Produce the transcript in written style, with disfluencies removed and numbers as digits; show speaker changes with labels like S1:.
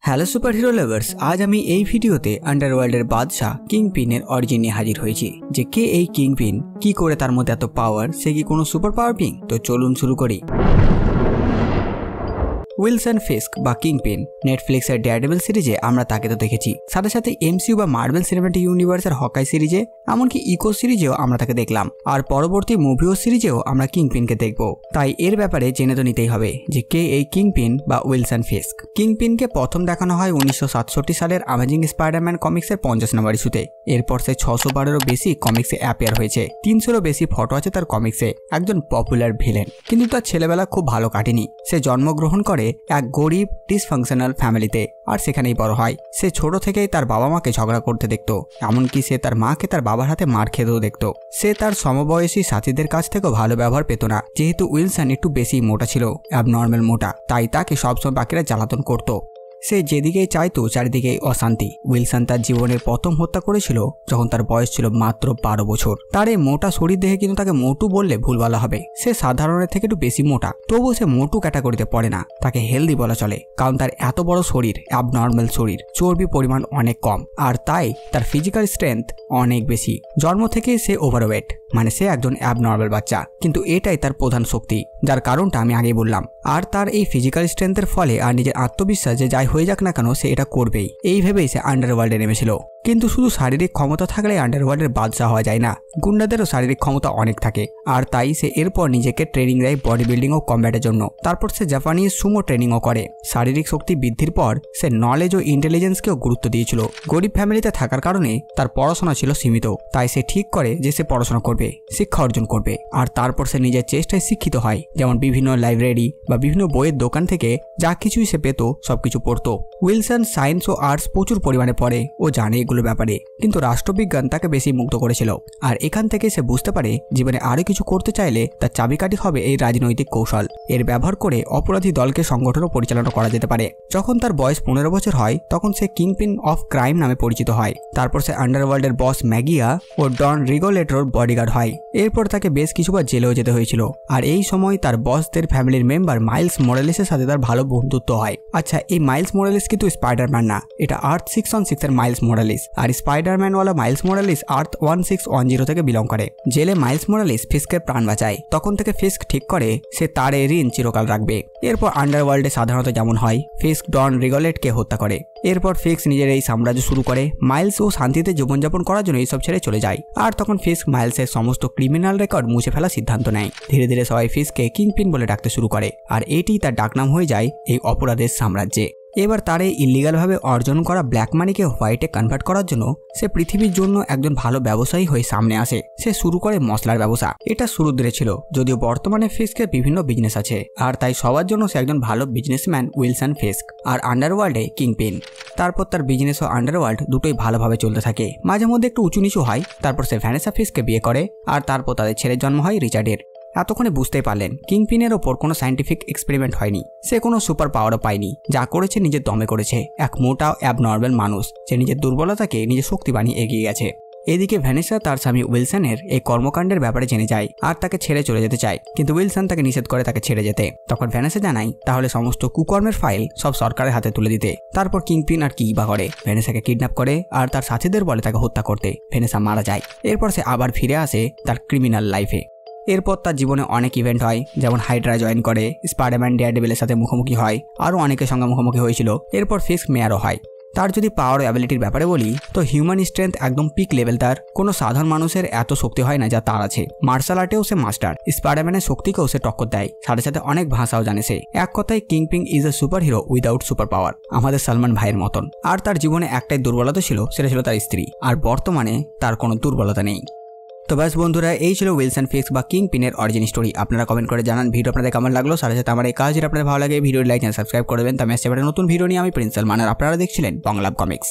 S1: Hello super hero lovers, আজ আমি এই ভিডিওতে আন্ডারওয়ার্ল্ডের বাদশা কিংপিনের অরিজিন নিয়ে হাজির হয়েছি। যে কে এই কিংপিন, কি করে তার মধ্যে এত পাওয়ার, সে কি কোনো সুপার পাওয়ার বিং? তো চলুন শুরু করি। উইলসন ফিস্ক বা কিংপিন নেটফ্লিক্সের ডেয়ারডেভিল সিরিজে আমরা তাকে তো দেখেছি, সাথে সাথে এমসিইউ বা মার্বেল সিনেম্যাটিক ইউনিভার্সের হকাই সিরিজে, এমনকি ইকো সিরিজেও আমরা তাকে দেখলাম, আর পরবর্তী মুভি ও সিরিজেও আমরা কিংপিনকে দেখব। তাই এর ব্যাপারে জেনে তো নিতেই হবে যে কে এই কিংপিন বা উইলসন ফিস্ক। কিংপিনকে প্রথম দেখানো হয় 1967 সালের অ্যামেজিং স্পাইডারম্যান কমিক্সের 50 নম্বর ইস্যুতে। এরপর সে 612-এরও বেশি কমিক্সে অ্যাপিয়ার হয়েছে, 300-এরও বেশি ফটো আছে তার কমিক্সে। একজন পপুলার ভিলেন, কিন্তু তার ছেলেবেলা খুব ভালো কাটেনি। সে জন্মগ্রহণ করে এক গরিব ডিসফাংশনাল ফ্যামিলিতে, আর সেখানেই বড় হয়। সে ছোট থেকেই তার বাবা মাকে ঝগড়া করতে দেখত, এমনকি সে তার মাকে তার বাবার হাতে মার খেতেও দেখত। সে তার সমবয়সী সাথীদের কাছ থেকেও ভালো ব্যবহার পেত না, যেহেতু উইলসন একটু বেশি মোটা ছিল, অ্যাবনর্মাল মোটা, তাই তাকে সবসময় বাকিরা জ্বালাতন করত। সে যেদিকেই চাইতো চারিদিকেই অশান্তি। উইলসন তার জীবনের প্রথম হত্যা করেছিল যখন তার বয়স ছিল মাত্র 12 বছর। তার এই মোটা শরীর দেখে কিন্তু তাকে মোটু বললে ভুল বলা হবে। সে সাধারণের থেকে একটু বেশি মোটা, তবুও সে মোটু ক্যাটাগরিতে পড়ে না, তাকে হেলদি বলা চলে। কারণ তার এত বড় শরীর, অ্যাবনর্মাল শরীর, চর্বি পরিমাণ অনেক কম, আর তাই তার ফিজিক্যাল স্ট্রেংথ অনেক বেশি। জন্ম থেকেই সে ওভারওয়েট, মানে সে একজন অ্যাবনর্মাল বাচ্চা, কিন্তু এটাই তার প্রধান শক্তি, যার কারণটা আমি আগেই বললাম। আর তার এই ফিজিক্যাল স্ট্রেংথের ফলে আর নিজের আত্মবিশ্বাস যে যাই হয়ে যাক না কেন সে এটা করবেই, এই ভেবেই সে আন্ডারওয়ার্ল্ডে নেমেছিল। কিন্তু শুধু শারীরিক ক্ষমতা থাকলে আন্ডারওয়ার্ল্ডের বাদশা হওয়া যায় না, গুন্ডাদেরও শারীরিক ক্ষমতা অনেক থাকে। আর তাই সে এরপর নিজেকে ট্রেনিং দেয় বডি বিল্ডিং ও কম্ব্যাটের জন্য। তারপর সে জাপানিজ সুমো ট্রেনিংও করে। শারীরিক শক্তি বৃদ্ধির পর সে নলেজ ও ইন্টেলিজেন্সকেও গুরুত্ব দিয়েছিল। গরিব ফ্যামিলিতে থাকার কারণে তার পড়াশোনা ছিল সীমিত, তাই সে ঠিক করে যে সে পড়াশোনা করবে, শিক্ষা অর্জন করবে। আর তারপর সে নিজের চেষ্টায় শিক্ষিত হয়, যেমন বিভিন্ন লাইব্রেরি বা বিভিন্ন বইয়ের দোকান থেকে যা কিছুই সে পেত সবকিছু পড়তো। উইলসন সায়েন্স ও আর্টস প্রচুর পরিমাণে পড়ে ও জানে এগুলোর ব্যাপারে, কিন্তু রাষ্ট্রবিজ্ঞান তাকে বেশি মুগ্ধ করেছিল। আর এখান থেকে সে বুঝতে পারে জীবনে আরো কিছু করতে চাইলে তার চাবিকাঠি হবে এই রাজনৈতিক কৌশল। এর ব্যবহার করে অপরাধী দলকে সংগঠন ও পরিচালনা করা যেতে পারে। যখন তার বয়স 15 বছর হয় তখন সে কিংপিন অফ ক্রাইম নামে পরিচিত হয়। তারপর সে আন্ডারওয়ার্ল্ডের বস ম্যাগিয়া ও ডন রিগোলেটর বডিগার্ড হয়। এরপর তাকে বেশ কিছুবার জেলেও যেতে হয়েছিল। আর এই সময় তার বসদের ফ্যামিলির মেম্বার মাইলস মোরালেসের সাথে তার ভালো বন্ধুত্ব হয়। আচ্ছা, এই মাইলস মোরালেস কিন্তু স্পাইডারম্যান না, এটা আর্থ 616 এর মাইলস মোরালেস। আর স্পাইডারম্যানওয়ালা মাইলস মোরালেস আর্থ 1610 থেকে বিলং করে। জেলে মাইলস মোরালেস ফিস্কের প্রাণ বাঁচায়। তখন থেকে ফিস্ক ঠিক করে সে তার এই ঋণ চিরকাল রাখবে। এরপর আন্ডারওয়ার্ল্ডে সাধারণত যেমন হয়, ফিস্ক ডন রিগোলেটকে হত্যা করে। এরপর ফিস্ক নিজের এই সাম্রাজ্য শুরু করে। মাইলস ও শান্তিতে জীবনযাপন করার জন্য এইসব ছেড়ে চলে যায়। আর তখন ফিস্ক মাইলসের সমস্ত ক্রিমিনাল রেকর্ড মুছে ফেলার সিদ্ধান্ত নেয়। ধীরে ধীরে সবাই ফিস্ককে কিংপিন বলে ডাকতে শুরু করে, আর এটি তার ডাকনাম হয়ে যায় এই অপরাধের সাম্রাজ্যে। এবার তার এই ইলিগালভাবে অর্জন করা ব্ল্যাক মানিকে হোয়াইটে কনভার্ট করার জন্য সে পৃথিবীর জন্য একজন ভালো ব্যবসায়ী হয়ে সামনে আসে। সে শুরু করে মশলার ব্যবসা। এটা শুরুর দিকে ছিল, যদিও বর্তমানে ফিস্কের বিভিন্ন বিজনেস আছে, আর তাই সবার জন্য সে একজন ভালো বিজনেসম্যান উইলসন ফিস্ক, আর আন্ডারওয়ার্ল্ডে কিংপিন। তারপর তার বিজনেস ও আন্ডারওয়ার্ল্ড দুটোই ভালোভাবে চলতে থাকে, মাঝে মধ্যে একটু উঁচু নিচু হয়। তারপর সে ভ্যানেসা ফিস্ককে বিয়ে করে, আর তারপর তাদের ছেলের জন্ম হয় রিচার্ডের। এতক্ষণে বুঝতেই পারলেন কিংপিনের ওপর কোনো সায়েন্টিফিক এক্সপেরিমেন্ট হয়নি। সে কোনো সুপার পাওয়ারও পায়নি, যা করেছে নিজের দমে করেছে। এক মোটা অ্যাবনর্মাল মানুষ, যে নিজের দুর্বলতাকে নিজের শক্তি বানিয়ে এগিয়ে গেছে। এদিকে ভ্যানেসা তার স্বামী উইলসনের এই কর্মকাণ্ডের ব্যাপারে জেনে যায়, আর তাকে ছেড়ে চলে যেতে চায়, কিন্তু উইলসন তাকে নিষেধ করে তাকে ছেড়ে যেতে। তখন ভ্যানেসা জানায় তাহলে সমস্ত কুকর্মের ফাইল সব সরকারের হাতে তুলে দিতে। তারপর কিংপিন আর কি বা করে, ভ্যানেসাকে কিডন্যাপ করে আর তার সাথীদের বলে তাকে হত্যা করতে। ভ্যানেসা মারা যায়। এরপর সে আবার ফিরে আসে তার ক্রিমিনাল লাইফে। এরপর তার জীবনে অনেক ইভেন্ট হয়, যেমন হাইড্রা জয়েন করে, স্পাইডারম্যান ডেয়ারডেভিলের সাথে মুখোমুখি হয়, আরও অনেকের সঙ্গে মুখোমুখি হয়েছিল। এরপর ফিস্ক মেয়ারও হয়। তার যদি পাওয়ার ও অ্যাবিলিটির ব্যাপারে বলি, তো হিউম্যান স্ট্রেংথ একদম পিক লেভেল। তার কোনো সাধারণ মানুষের এত শক্তি হয় না যা তার আছে। মার্শাল আর্টেও সে মাস্টার। স্পাইডারম্যানের শক্তিকেও সে টক্কর দেয়, সাথে সাথে অনেক ভাষাও জানে সে। এক কথায় kingpin is a super hero without super power, আমাদের সালমান ভাইয়ের মতন। আর তার জীবনে একটাই দুর্বলতা ছিল, সেটা ছিল তার স্ত্রী। আর বর্তমানে তার কোনো দুর্বলতা নেই। তো ব্যাস বন্ধুরা, এই ছিল উইলসন ফিস্ক বা কিংপিনের অরিজিন স্টোরি। আপনারা কমেন্ট করে জানান ভিডিও আপনাদের কেমন লাগলো। সাথে সাথে আমার এই কাজ যদি আপনাদের ভালো লাগে ভিডিও লাইক এন্ড সাবস্ক্রাইব করে দেবেন। তো আমি আসছে নতুন ভিডিও নিয়ে, আমি প্রিন্স সালমান, আর আপনারা দেখছিলেন বাংলা কমিক্স।